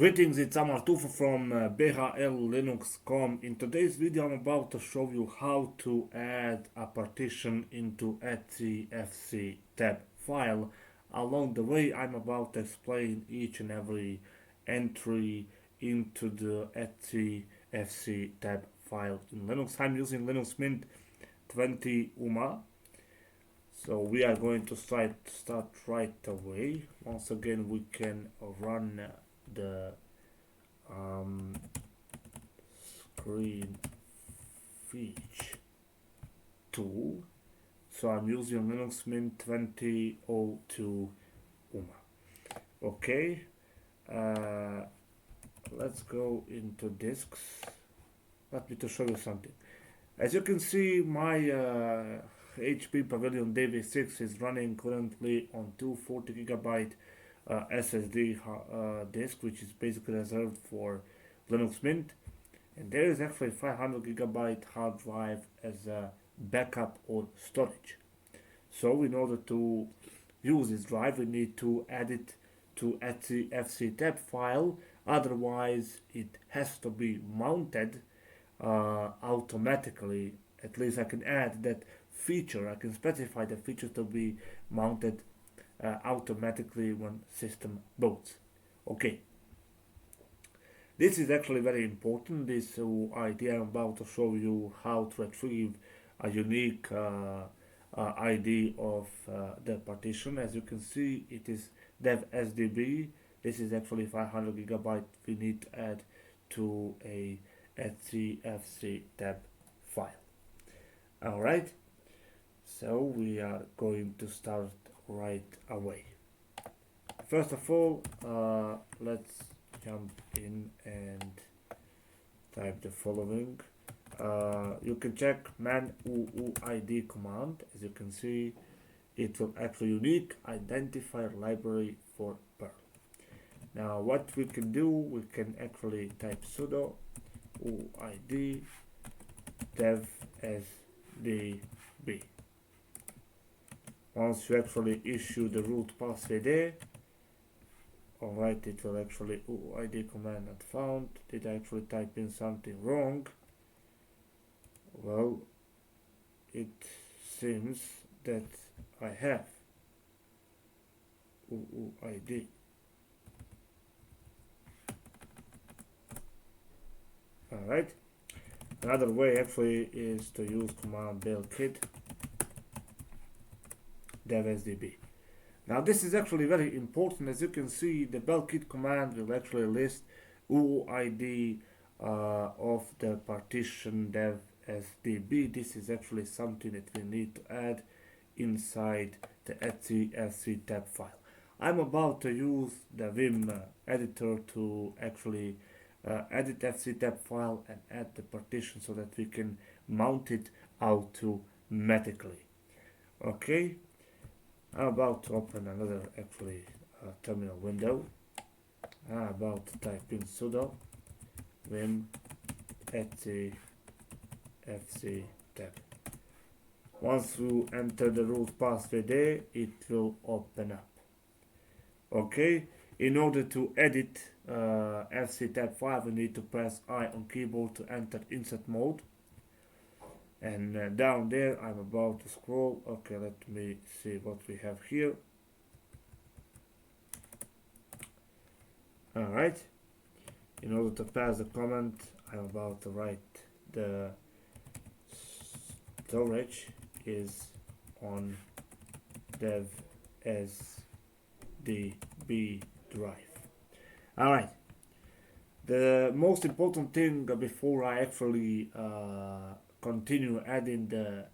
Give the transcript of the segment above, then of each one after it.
Greetings, it's Amartufo from BHLLinux.com. In today's video, I'm about to show you how to add a partition into fstab file. Along the way, I'm about to explain each and every entry into the fstab file in Linux. I'm using Linux Mint 20 UMA. So we are going to start right away. Once again, we can run the screen fetch tool. So I'm using Linux Mint 2002 UMA. Okay, let's go into disks. Let me to show you something. As you can see, my HP Pavilion DV6 is running currently on 240 gigabyte SSD disk, which is basically reserved for Linux Mint, and there is actually 500 gigabyte hard drive as a backup or storage. So in order to use this drive, we need to add it to fstab file. Otherwise, it has to be mounted automatically. At least I can add that feature. I can specify the feature to be mounted automatically when system boots. Okay, this is actually very important. This idea I'm about to show you how to retrieve a unique ID of the partition. As you can see, it is dev sdb. This is actually 500 gigabyte we need to add to a fstab file. Alright, so we are going to start right away. First of all, let's jump in and type the following. You can check man UUID command. As you can see, it will actually unique identifier library for Perl. Now what we can do, we can actually type sudo UUID dev sdb. Once you actually issue the root password, alright, it will actually UUID command not found. Did I actually type in something wrong? Well, it seems that I have UUID. Alright, another way actually is to use command belkit dev sdb. Now this is actually very important. As you can see, the belkit command will actually list UUID of the partition dev sdb. This is actually something that we need to add inside the fstab file. I'm about to use the Vim editor to actually edit fstab file and add the partition so that we can mount it automatically. Okay, I'm about to open another actually terminal window. I'm about to type in sudo vim fstab. Once you enter the root password there, it will open up. Okay, in order to edit fstab file, we need to press I on keyboard to enter insert mode. And down there, I'm about to scroll. Okay, let me see what we have here. Alright, in order to pass the comment, I'm about to write the storage is on dev sdb drive. Alright, the most important thing before I actually continue adding the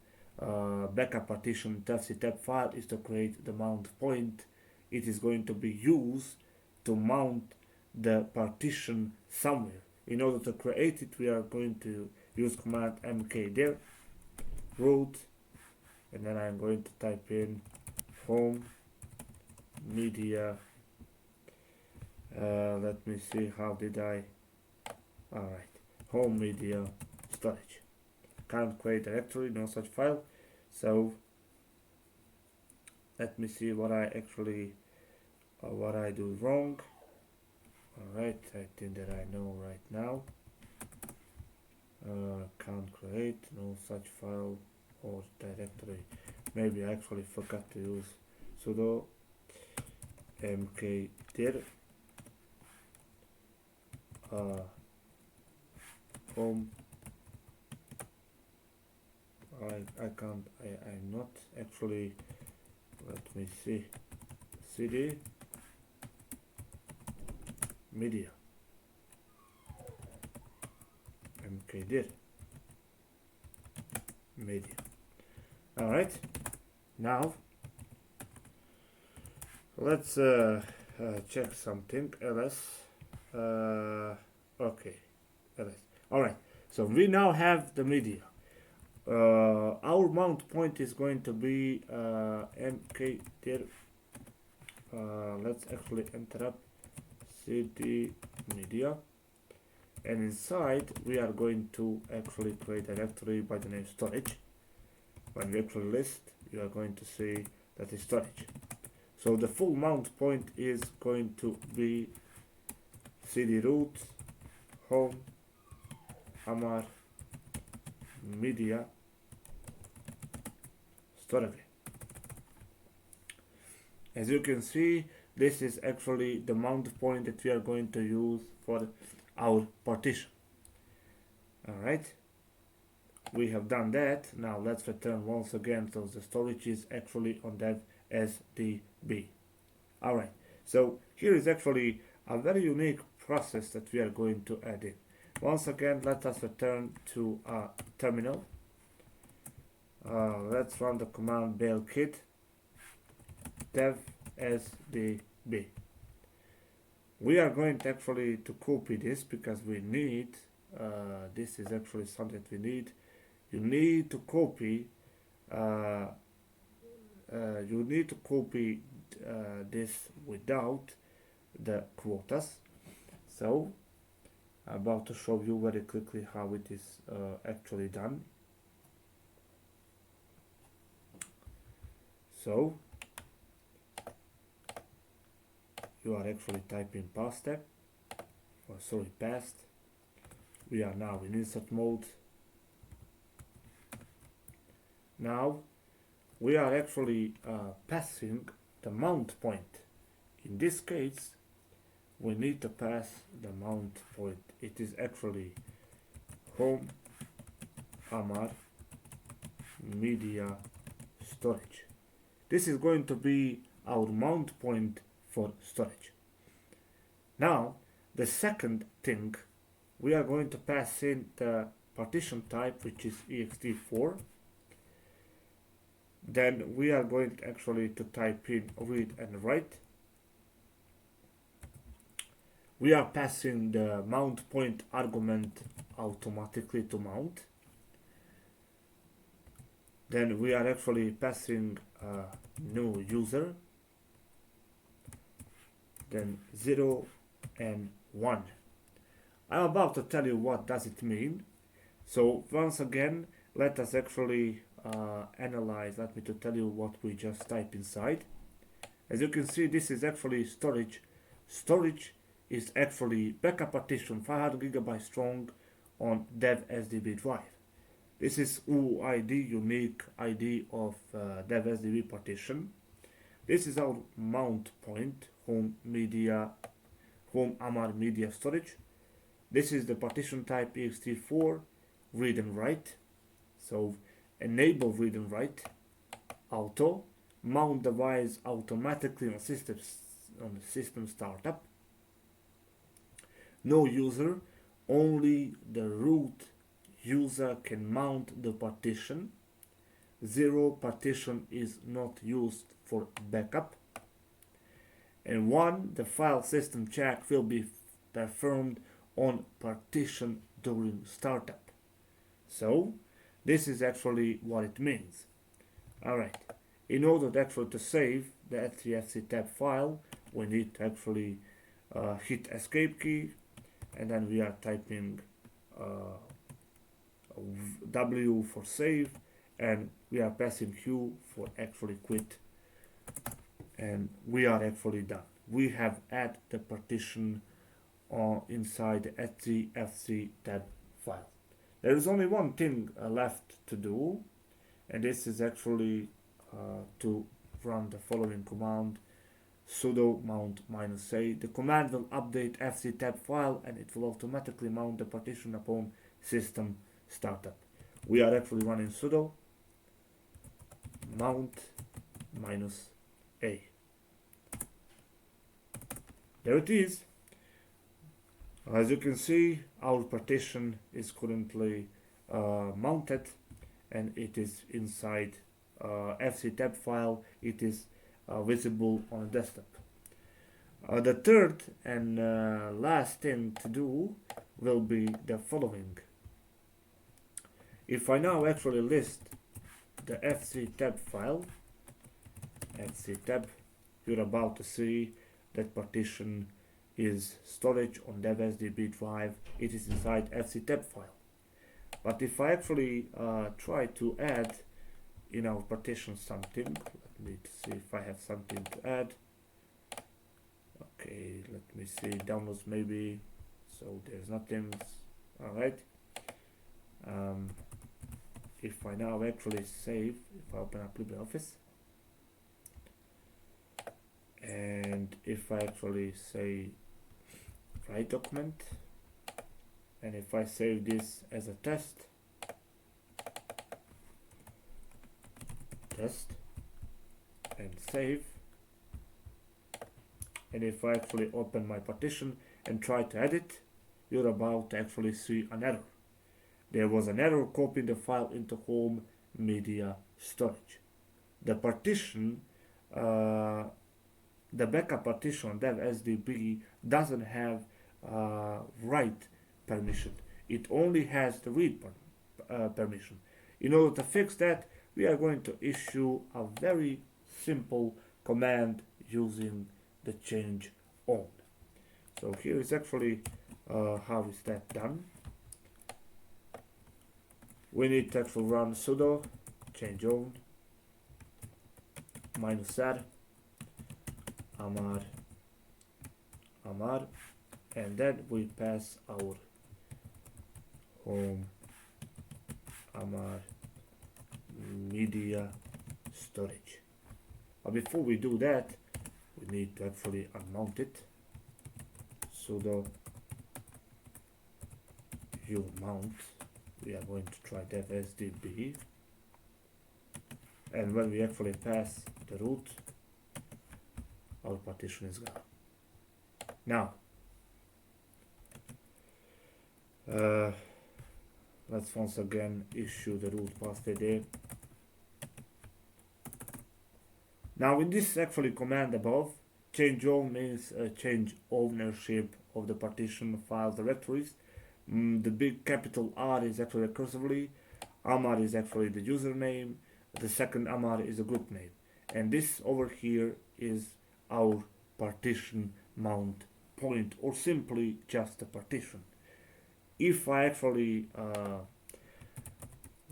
backup partition to fstab file is to create the mount point. It is going to be used to mount the partition somewhere. In order to create it, we are going to use command mk there root, and then I'm going to type in home media. Let me see, how did I, alright, home media storage. Can't create directory, no such file. So let me see what I actually what I do wrong. Alright, I think that I know right now. Can't create no such file or directory. Maybe I actually forgot to use sudo mkdir home. I'm not actually, let me see, cd media mkdir media. Alright, now let's check something ls. Okay, ls. Alright, so we now have the media. Our mount point is going to be mkdir. Let's actually enter up cd media, and inside we are going to actually create a directory by the name storage. When we actually list, you are going to see that is storage. So the full mount point is going to be cd root home amar media storage. As you can see, this is actually the mount point that we are going to use for our partition. Alright, we have done that. Now let's return once again, so the storage is actually on that SDB. Alright, so here is actually a very unique process that we are going to add in. Once again, let us return to our terminal. Let's run the command bailkit dev sdb. We are going to actually to copy this because we need, this is actually something that we need. You need to copy this without the quotas. So I'm about to show you very quickly how it is actually done. So you are actually typing fstab, or sorry, past. We are now in insert mode. Now we are actually passing the mount point. In this case, we need to pass the mount point. It is actually home amar media storage. This is going to be our mount point for storage. Now the second thing, we are going to pass in the partition type, which is ext4. Then we are going to actually to type in read and write. We are passing the mount point argument automatically to mount. Then we are actually passing a new user, then 0 and 1. I'm about to tell you what does it mean. So once again, let us actually analyze. Let me to tell you what we just type inside. As you can see, this is actually storage. Storage is actually backup partition 500 GB strong on dev SDB drive. This is UID, unique ID of dev SDB partition. This is our mount point, home amar media storage. This is the partition type ext4, read and write. So enable read and write, auto, mount device automatically on the system startup. No user, only the root user can mount the partition. 0 partition is not used for backup. And 1, the file system check will be performed on partition during startup. So this is actually what it means. Alright, in order to actually to save the fstab file, we need to actually hit escape key, and then we are typing W for save, and we are passing Q for actually quit, and we are actually done. We have added the partition inside the fstab file. There is only one thing left to do, and this is actually to run the following command: sudo mount -a. The command will update fstab file and it will automatically mount the partition upon system startup. We are actually running sudo mount -a. There it is. As you can see, our partition is currently mounted and it is inside fstab file. It is visible on the desktop. The third and last thing to do will be the following. If I now actually list the fstab file, fstab, you're about to see that partition is storage on dev SDB drive. It is inside fstab file. But if I actually try to add in our partition something, let me see if I have something to add. Okay, let me see, downloads maybe, so there's nothing. Alright, if I now actually save, if I open up LibreOffice, and if I actually say write document, and if I save this as a test, and save, and if I actually open my partition and try to edit, you're about to actually see an error. There was an error copying the file into home media storage. The partition, the backup partition on dev SDB doesn't have write permission. It only has the read permission. In order to fix that, we are going to issue a very simple command using the change on. So here is actually how is that done. We need to actually run sudo change on -r amar, and then we pass our home amar media storage. But before we do that, we need to actually unmount it. Sudo mount. We are going to try dev SDB, and when we actually pass the root, our partition is gone. Now, let's once again issue the root fstab. Now in this actually command above, change on means change ownership of the partition files directories. The big capital R is actually recursively, amar is actually the username, the second amar is a group name, and this over here is our partition mount point, or simply just a partition. If I actually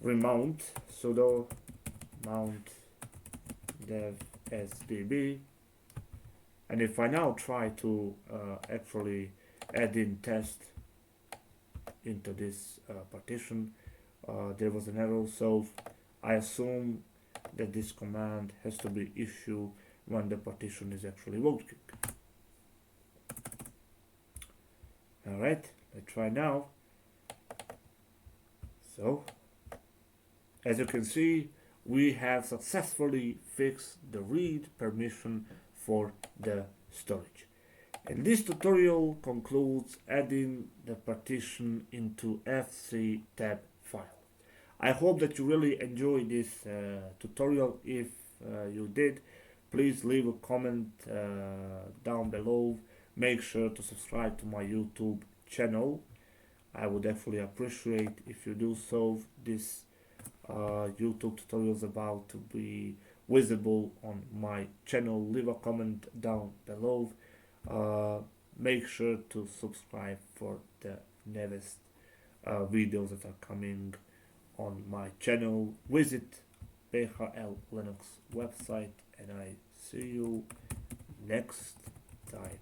remount sudo mount dev SDB, and if I now try to actually add in test into this partition, there was an error, so I assume that this command has to be issued when the partition is actually working. Alright, let's try now. So, as you can see, we have successfully fixed the read permission for the storage. And this tutorial concludes adding the partition into fstab file. I hope that you really enjoyed this tutorial. If you did, please leave a comment down below. Make sure to subscribe to my YouTube channel. I would actually appreciate if you do so. This YouTube tutorial is about to be visible on my channel. Leave a comment down below. Make sure to subscribe for the next videos that are coming on my channel. Visit PHL Linux website, and I see you next time.